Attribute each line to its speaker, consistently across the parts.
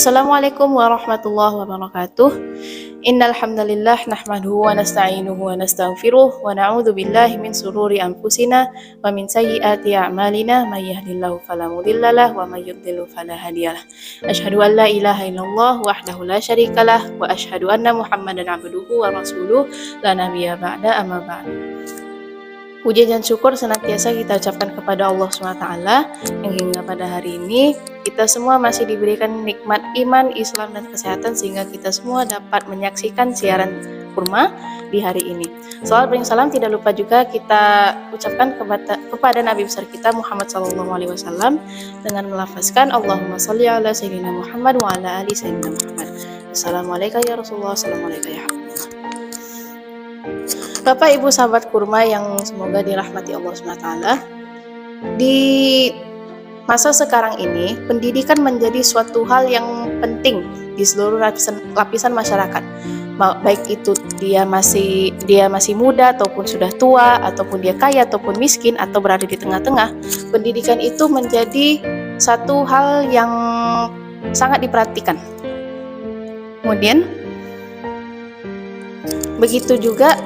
Speaker 1: Assalamualaikum warahmatullahi wabarakatuh. Innal hamdalillah nahmaduhu wa nasta'inuhu wa nastaghfiruh wa na'udzu billahi min sururi anfusina wa min sayyiati a'malina may yahdihillahu fala mudhillalah wa may yudhlil fala hadiyalah. Asyhadu an la ilaha illallah wahdahu la syarikalah wa asyhadu anna Muhammadan abduhu wa rasuluh la nabiyya ba'da amma ba'du. Puji dan syukur senantiasa kita ucapkan kepada Allah SWT yang hingga pada hari ini kita semua masih diberikan nikmat iman, Islam, dan kesehatan sehingga kita semua dapat menyaksikan siaran kurma di hari ini. Salawat dan salam tidak lupa juga kita ucapkan kepada Nabi besar kita Muhammad SAW dengan melafazkan Allahumma sholli ala sayyidina Muhammad wa ala ali sayyidina Muhammad. Assalamualaikum ya Rasulullah, assalamualaikum ya Habibullah. Bapak Ibu sahabat kurma yang semoga dirahmati Allah SWT, di masa sekarang ini pendidikan menjadi suatu hal yang penting di seluruh lapisan masyarakat. Baik itu dia masih muda ataupun sudah tua, ataupun dia kaya ataupun miskin atau berada di tengah-tengah, pendidikan itu menjadi satu hal yang sangat diperhatikan. Kemudian begitu juga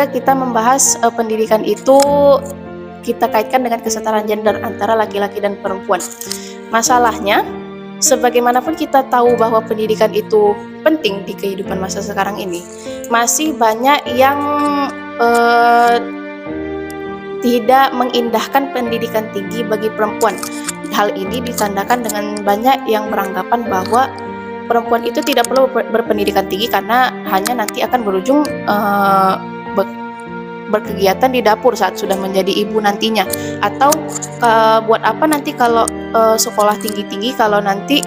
Speaker 1: kita membahas pendidikan itu kita kaitkan dengan kesetaraan gender antara laki-laki dan perempuan. Masalahnya, sebagaimanapun kita tahu bahwa pendidikan itu penting di kehidupan masa sekarang ini, masih banyak yang tidak mengindahkan pendidikan tinggi bagi perempuan. Hal ini ditandakan dengan banyak yang beranggapan bahwa perempuan itu tidak perlu berpendidikan tinggi karena hanya nanti akan berujung berkegiatan di dapur saat sudah menjadi ibu nantinya, atau buat apa nanti kalau sekolah tinggi-tinggi kalau nanti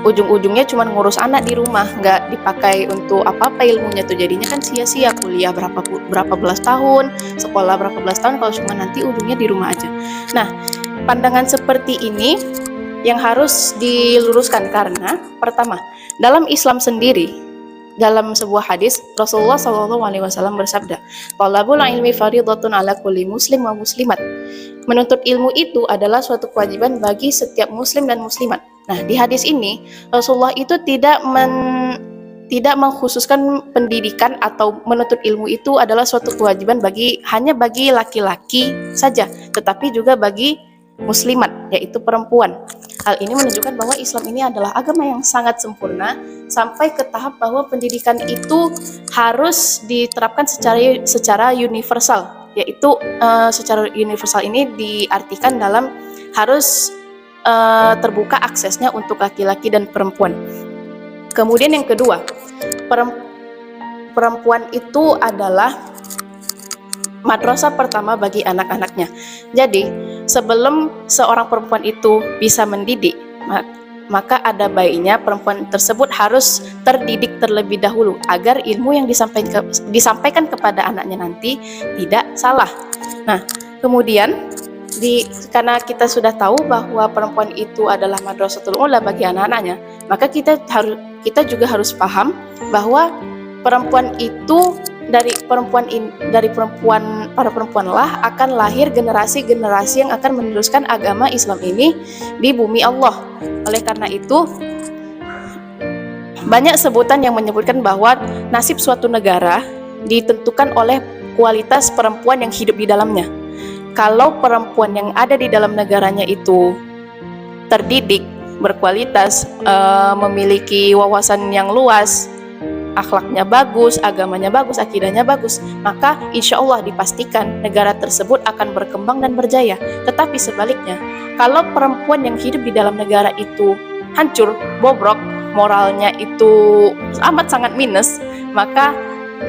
Speaker 1: ujung-ujungnya cuma ngurus anak di rumah, nggak dipakai untuk apa-apa ilmunya tuh, jadinya kan sia-sia kuliah berapa belas tahun, sekolah berapa belas tahun kalau cuma nanti ujungnya di rumah aja. Nah, pandangan seperti ini yang harus diluruskan karena pertama, dalam Islam sendiri, dalam sebuah hadis Rasulullah SAW bersabda, "Thalabul ilmi fardhatun ala kulli muslim wa muslimat." Menuntut ilmu itu adalah suatu kewajiban bagi setiap muslim dan muslimat. Nah, di hadis ini Rasulullah itu tidak mengkhususkan pendidikan atau menuntut ilmu itu adalah suatu kewajiban hanya bagi laki-laki saja, tetapi juga bagi muslimat, yaitu perempuan. Hal ini menunjukkan bahwa Islam ini adalah agama yang sangat sempurna sampai ke tahap bahwa pendidikan itu harus diterapkan secara universal, yaitu secara universal ini diartikan dalam harus terbuka aksesnya untuk laki-laki dan perempuan. Kemudian yang kedua, perempuan itu adalah madrasah pertama bagi anak-anaknya. Jadi, sebelum seorang perempuan itu bisa mendidik, maka ada baiknya perempuan tersebut harus terdidik terlebih dahulu agar ilmu yang disampaikan kepada anaknya nanti tidak salah. Nah, kemudian karena kita sudah tahu bahwa perempuan itu adalah madrasatul ula bagi anak-anaknya, maka kita juga harus paham bahwa perempuan itu dari para perempuan lah akan lahir generasi-generasi yang akan meneruskan agama Islam ini di bumi Allah. Oleh karena itu, banyak sebutan yang menyebutkan bahwa nasib suatu negara ditentukan oleh kualitas perempuan yang hidup di dalamnya. Kalau perempuan yang ada di dalam negaranya itu terdidik, berkualitas, memiliki wawasan yang luas, akhlaknya bagus, agamanya bagus, akidahnya bagus, maka insya Allah dipastikan negara tersebut akan berkembang dan berjaya. Tetapi sebaliknya, kalau perempuan yang hidup di dalam negara itu hancur, bobrok, moralnya itu amat sangat minus, maka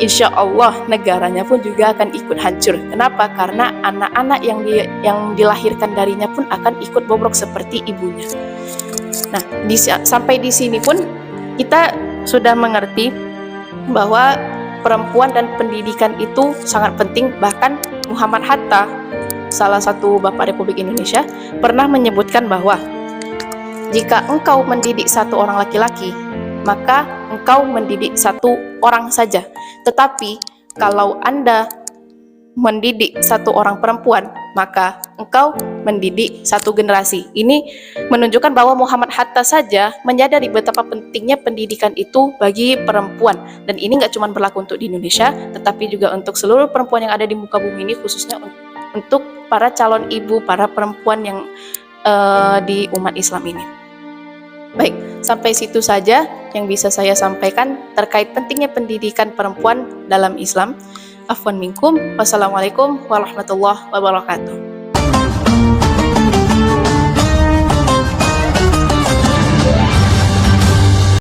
Speaker 1: insya Allah negaranya pun juga akan ikut hancur. Kenapa? Karena anak-anak yang dilahirkan darinya pun akan ikut bobrok seperti ibunya. Nah, sampai di sini pun kita sudah mengerti bahwa perempuan dan pendidikan itu sangat penting. Bahkan Muhammad Hatta, salah satu Bapak Republik Indonesia, pernah menyebutkan bahwa jika engkau mendidik satu orang laki-laki, maka engkau mendidik satu orang saja. Tetapi kalau Anda mendidik satu orang perempuan, maka engkau mendidik satu generasi. Ini menunjukkan bahwa Muhammad Hatta saja menyadari betapa pentingnya pendidikan itu bagi perempuan. Dan ini nggak cuma berlaku untuk di Indonesia, tetapi juga untuk seluruh perempuan yang ada di muka bumi ini, khususnya untuk para calon ibu, para perempuan yang di umat Islam ini. Baik, sampai situ saja yang bisa saya sampaikan terkait pentingnya pendidikan perempuan dalam Islam. Afwan minkum. Wassalamualaikum warahmatullahi wabarakatuh.